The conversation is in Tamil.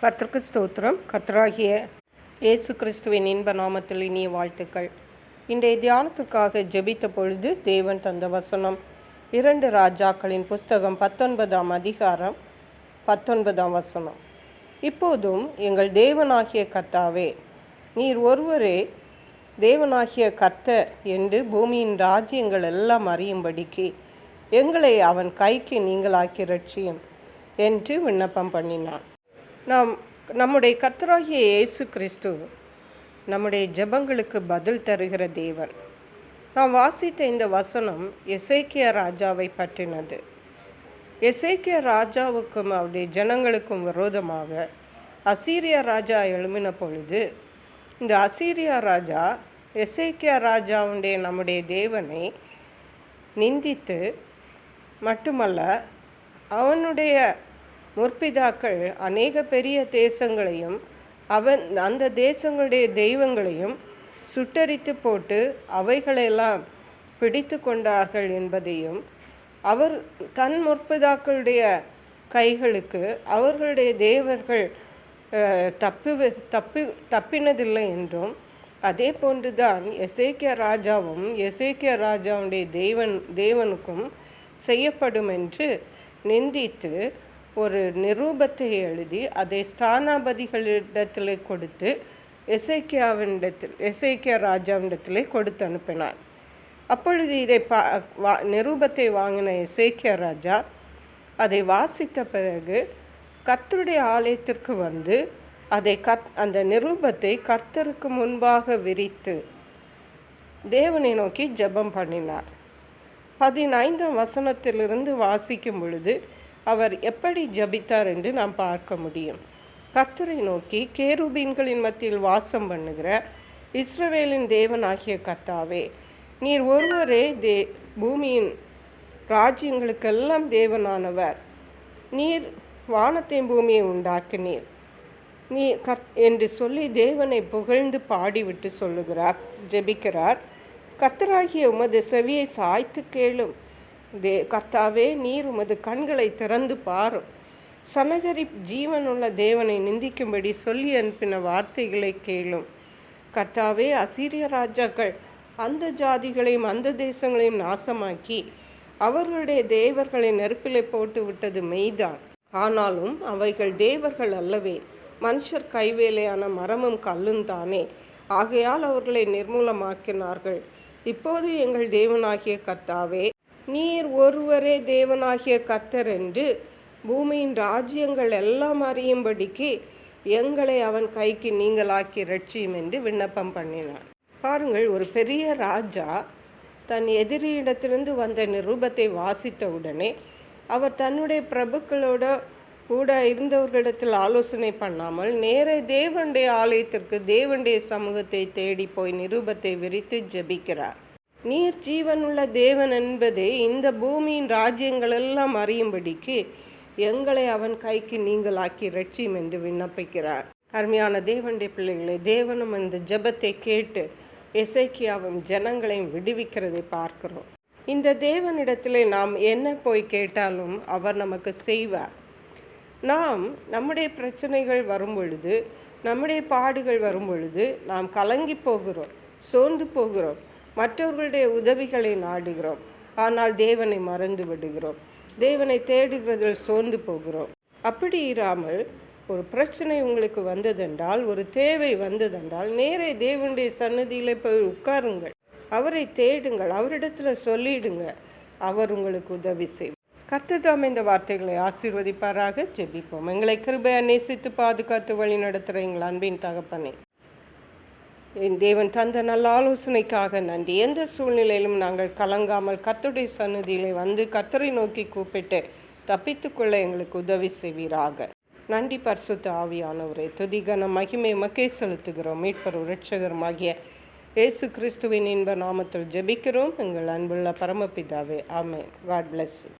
கர்த்தருக்கு ஸ்தோத்திரம். கர்த்தராகிய இயேசு கிறிஸ்துவின் இன்ப நாமத்தில் இனிய வாழ்த்துக்கள். இன்றைய தியானத்துக்காக ஜெபித்த பொழுது தேவன் தந்த வசனம் 2 ராஜாக்களின் புஸ்தகம் 19ஆம் அதிகாரம் 19ஆம் வசனம். இப்போதும் எங்கள் தேவனாகிய கர்த்தாவே, நீர் ஒருவரே தேவனாகிய கர்த்தர் என்று பூமியின் ராஜ்யங்கள் எல்லாம் அறியும்படிக்கு எங்களை அவன் கைக்கு நீங்களாக்கி ரட்சியும் என்று விண்ணப்பம் பண்ணினான். நம்முடைய கர்த்தராகிய இயேசு கிறிஸ்து நம்முடைய ஜெபங்களுக்கு பதில் தருகிற தேவன். நாம் வாசித்த இந்த வசனம் எசேக்கியா ராஜாவை பற்றினது. எசேக்கியா ராஜாவுக்கும் அவருடைய ஜனங்களுக்கும் விரோதமாக அசீரியா ராஜா எழும்பின பொழுது இந்த அசீரியா ராஜா எசேக்கியா ராஜாவுடைய நம்முடைய தேவனை நிந்தித்து மட்டுமல்ல, அவனுடைய முற்பிதாக்கள் அநேக பெரிய தேசங்களையும் அந்த தேசங்களுடைய தெய்வங்களையும் சுட்டரித்து போட்டு அவைகளெல்லாம் பிடித்து கொண்டார்கள் என்பதையும், அவர் தன் முற்பிதாக்களுடைய கைகளுக்கு அவர்களுடைய தேவர்கள் தப்பினதில்லை என்றும், அதே போன்றுதான் எசேக்கியா ராஜாவும் எசேக்கியா ராஜாவுடைய தேவனுக்கும் செய்யப்படும் என்று நிந்தித்து ஒரு நிரூபத்தை எழுதி அதை ஸ்தானாபதிகளிடத்தில் கொடுத்து எசேக்கியா ராஜாவிடத்தில் கொடுத்து அனுப்பினார். அப்பொழுது இதை நிரூபத்தை வாங்கின எசேக்கியா ராஜா அதை வாசித்த பிறகு கர்த்தருடைய ஆலயத்திற்கு வந்து அந்த நிரூபத்தை கர்த்தருக்கு முன்பாக விரித்து தேவனை நோக்கி ஜெபம் பண்ணினார். 15ஆம் வசனத்திலிருந்து வாசிக்கும் பொழுது அவர் எப்படி ஜெபித்தார் என்று நாம் பார்க்க முடியும். கர்த்தரை நோக்கி, கேருபீன்களின் மத்தியில் வாசம் பண்ணுகிற இஸ்ரவேலின் தேவனாகிய கர்த்தாவே, நீர் ஒருவரே பூமியின் ராஜ்யங்களுக்கெல்லாம் தேவனானவர். நீர் வானத்தையும் பூமியை உண்டாக்கினீர் என்று சொல்லி தேவனை புகழ்ந்து பாடிவிட்டு சொல்லுகிறார், ஜெபிக்கிறார். கர்த்தராகிய உமது செவியை சாய்த்து கேளும். கர்த்தாவே, நீர் உமது கண்களை திறந்து பாரும். சனகரி ஜீவனுள்ள தேவனை நிந்திக்கும்படி சொல்லி அனுப்பின வார்த்தைகளை கேளும். கர்த்தாவே, அசீரிய ராஜாக்கள் அந்த ஜாதிகளையும் அந்த தேசங்களையும் நாசமாக்கி அவர்களுடைய தேவர்களை நெருப்பிலை போட்டு விட்டது மெய்தான். ஆனாலும் அவைகள் தேவர்கள் அல்லவே, மனுஷர் கைவேலையான மரமும் கல்லும் தானே. ஆகையால் அவர்களை நிர்மூலமாக்கினார்கள். இப்போது எங்கள் தேவனாகிய கர்த்தாவே, நீர் ஒருவரே தேவனாகிய கர்த்தர் என்று பூமியின் ராஜ்யங்கள் எல்லாம் அறியும்படிக்கு எங்களை அவன் கைக்கு நீங்களாக்கி ரட்சியும் என்று விண்ணப்பம் பண்ணினார். பாருங்கள், ஒரு பெரிய ராஜா தன் எதிரியிடத்திலிருந்து வந்த நிரூபத்தை வாசித்த உடனே அவர் தன்னுடைய பிரபுக்களோட கூட இருந்தவர்களிடத்தில் ஆலோசனை பண்ணாமல் நேரே தேவனுடைய ஆலயத்திற்கு தேவனுடைய சமூகத்தை தேடி போய் நிரூபத்தை விரித்து ஜெபிக்கிறார். நீர் ஜீவனுள்ள தேவன் என்பதை இந்த பூமியின் ராஜ்யங்கள் எல்லாம் அறியும்படிக்கு எங்களை அவன் கைக்கு நீங்களாக்கி ரட்சியும் என்று விண்ணப்பிக்கிறார். அருமையான தேவனுடைய பிள்ளைகளை, தேவனும் இந்த ஜெபத்தை கேட்டு எசேக்கியாவும் ஜனங்களையும் விடுவிக்கிறதை பார்க்கிறோம். இந்த தேவனிடத்தில் நாம் என்ன போய் கேட்டாலும் அவர் நமக்கு செய்வார். நாம் நம்முடைய பிரச்சனைகள் வரும் பொழுது, நம்முடைய பாடுகள் வரும் பொழுது நாம் கலங்கி போகிறோம், சோர்ந்து போகிறோம், மற்றவர்களுடைய உதவிகளை நாடுகிறோம். ஆனால் தேவனை மறந்து விடுகிறோம், தேவனை தேடுகிறதில் சோர்ந்து போகிறோம். அப்படி இராமல், ஒரு பிரச்சனை உங்களுக்கு வந்ததென்றால், ஒரு தேவை வந்ததென்றால் நேரே தேவனுடைய சன்னதியில் போய் உட்காருங்கள், அவரை தேடுங்கள், அவரிடத்தில் சொல்லிடுங்க, அவர் உங்களுக்கு உதவி செய்வார். கர்த்தர் தாமே இந்த வார்த்தைகளை ஆசீர்வதிப்பாராக. ஜெபிப்போம். எங்களை கிருபையாக நேசித்து பாதுகாத்து வழி நடத்துகிற எங்கள் அன்பின் தகப்பனே, என் தேவன் தந்த நல்ல ஆலோசனைக்காக நன்றி. எந்த சூழ்நிலையிலும் நாங்கள் கலங்காமல் கர்த்தருடைய சன்னதியிலே வந்து கர்த்தரை நோக்கி கூப்பிட்டு தப்பித்துக்கொள்ள எங்களுக்கு உதவி செய்வீராக. நன்றி பரிசுத்த ஆவியானவரே. துதிகன மகிமை உமக்கே செலுத்துகிறோம். மீட்பர் இரட்சகருமாகிய இயேசு கிறிஸ்துவின் இன்ப நாமத்தில் ஜெபிக்கிறோம் எங்கள் அன்புள்ள பரமபிதாவே. ஆமென். God bless you.